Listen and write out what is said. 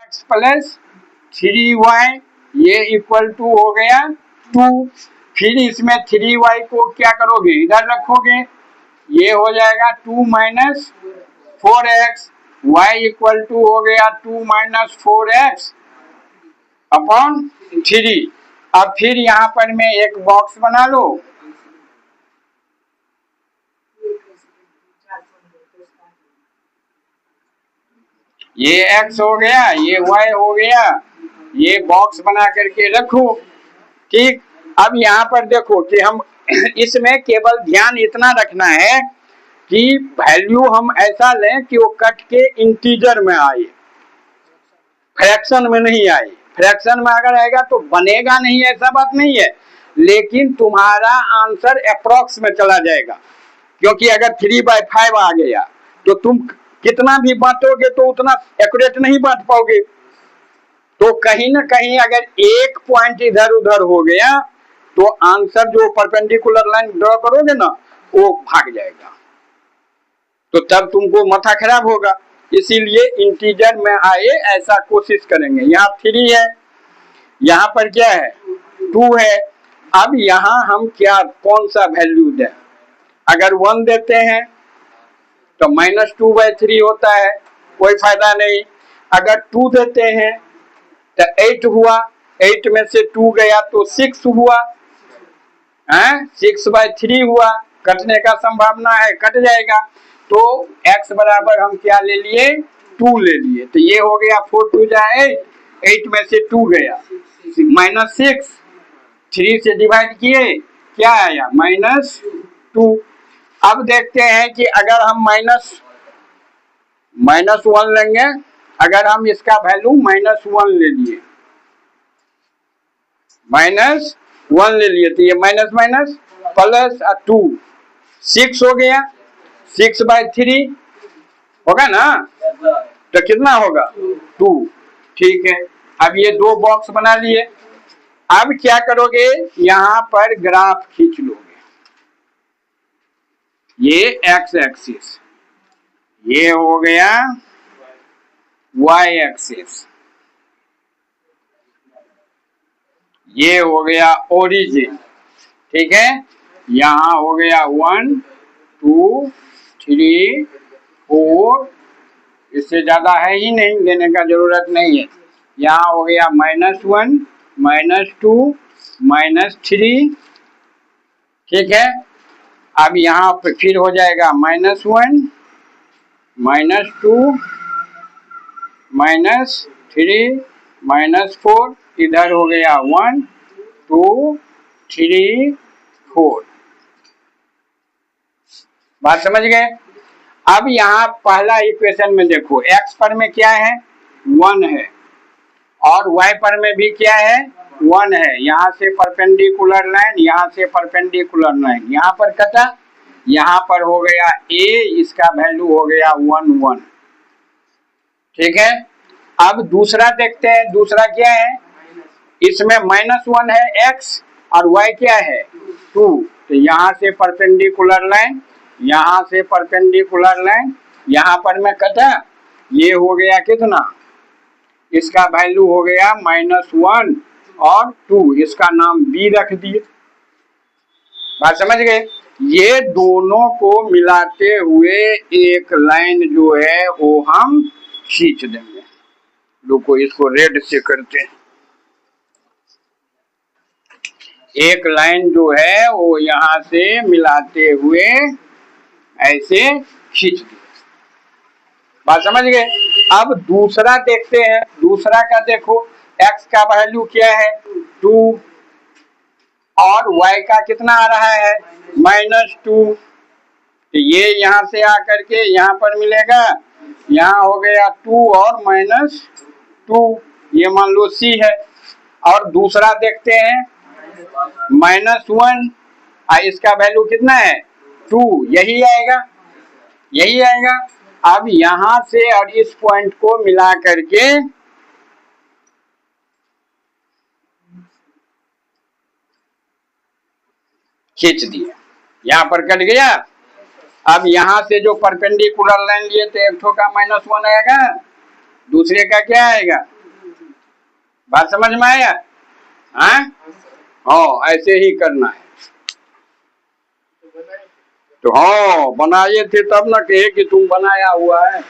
X plus 3y ये equal to हो गया 2। फिर इसमें 3y को क्या करोगे, इधर रखोगे, ये हो जाएगा 2 minus 4x, y equal to हो गया 2 माइनस 4x अपॉन 3। अब फिर यहाँ पर मैं एक बॉक्स बना लो, ये x हो गया, ये y हो गया, ये बॉक्स बना करके रखो। ठीक, अब यहाँ पर देखो कि हम इसमें केवल ध्यान इतना रखना है कि वैल्यू हम ऐसा लें कि वो कट के इंटीजर में आए, फ्रैक्शन में नहीं आए। फ्रैक्शन में अगर आएगा तो बनेगा नहीं, ऐसा बात नहीं है, लेकिन तुम्हारा आंसर अप्रॉक्स में चला जाएगा, क्योंकि अगर 3/5 आ गया तो तुम कितना भी बांटोगे तो उतना एक्यूरेट नहीं बांट पाओगे। तो कहीं ना कहीं अगर एक पॉइंट इधर उधर हो गया तो आंसर जो परपेंडिकुलर लाइन ड्रॉ करोगे ना वो भाग जाएगा, तो तब तुमको माथा खराब होगा। इसीलिए इंटीजर में आए ऐसा कोशिश करेंगे। यहाँ 3 है, यहाँ पर क्या है 2 है। अब यहाँ हम क्या कौन सा वैल्यू दें, अगर 1 देते हैं तो -2/3 होता है, कोई फायदा नहीं। अगर 2 देते हैं तो 8 हुआ, 8 में से 2 गया तो 6 हुआ, 6/3 हुआ, कटने का संभावना है, कट जाएगा। तो x बराबर हम क्या ले लिए 2 ले लिए, तो ये हो गया 4 2 जा 8, 8 में से 2 गया -6, 3 से डिवाइड किए क्या आया -2। अब देखते हैं कि अगर हम -1 लेंगे, अगर हम इसका वैल्यू -1 ले लिए, -1 ले लिए तो ये माइनस माइनस प्लस 2 6 हो गया, 6/3 होगा ना, तो कितना होगा 2। ठीक है, अब ये 2 बॉक्स बना लिए। अब क्या करोगे, यहां पर ग्राफ खींच लोगे, ये एक्स एक्सिस, ये हो गया वाई एक्सिस, ये हो गया ओरिजिन। ठीक है, यहां हो गया 1 2 3 4, इससे ज्यादा है ही नहीं, लेने का जरूरत नहीं है। यहाँ हो गया -1 -2 -3। ठीक है, अब यहाँ पे फिर हो जाएगा -1 -2 -3 -4, इधर हो गया 1 2 3 4। बात समझ गए। अब यहाँ पहला इक्वेशन में देखो, x पर में क्या है 1 है और y पर में भी क्या है 1 है। यहाँ से परपेंडिकुलर लाइन, यहाँ से परपेंडिकुलर लाइन, यहाँ पर कटा, यहाँ पर हो गया a, इसका वैल्यू हो गया 1 1। ठीक है, अब दूसरा देखते हैं, दूसरा क्या है, इसमें -1 है x और y क्या है 2, तो यहाँ से परपेंडिकुलर लाइन, यहाँ से परपेंडिकुलर लाइन, यहाँ पर मैं कटा, ये हो गया कितना, इसका वैल्यू हो गया -1 और 2, इसका नाम b रख दिए। बात समझ गए। ये दोनों को मिलाते हुए एक लाइन जो है वो हम खींच देंगे। रुको, इसको रेड से करते हैं। एक लाइन जो है वो यहां से मिलाते हुए ऐसे खींच दिए। बात समझ गए। अब दूसरा देखते हैं, दूसरा का देखो, x का वैल्यू क्या है 2 और y का कितना आ रहा है -2, तो ये यहां से आकर के यहां पर मिलेगा, यहाँ हो गया 2 और -2, ये मान लो c है। और दूसरा देखते हैं -1, इसका वैल्यू कितना है 2, यही आएगा, यही आएगा। अब यहां से और इस पॉइंट को मिला करके खींच दिया, यहां पर कट गया। अब यहां से जो परपेंडिकुलर लाइन लिए थे, एक ठो का -1 आएगा, दूसरे का क्या आएगा बात समझ में आया? हाँ हाँ, ऐसे ही करना है। तो हाँ बनाए थे तब ना कहे कि तुम बनाया हुआ है।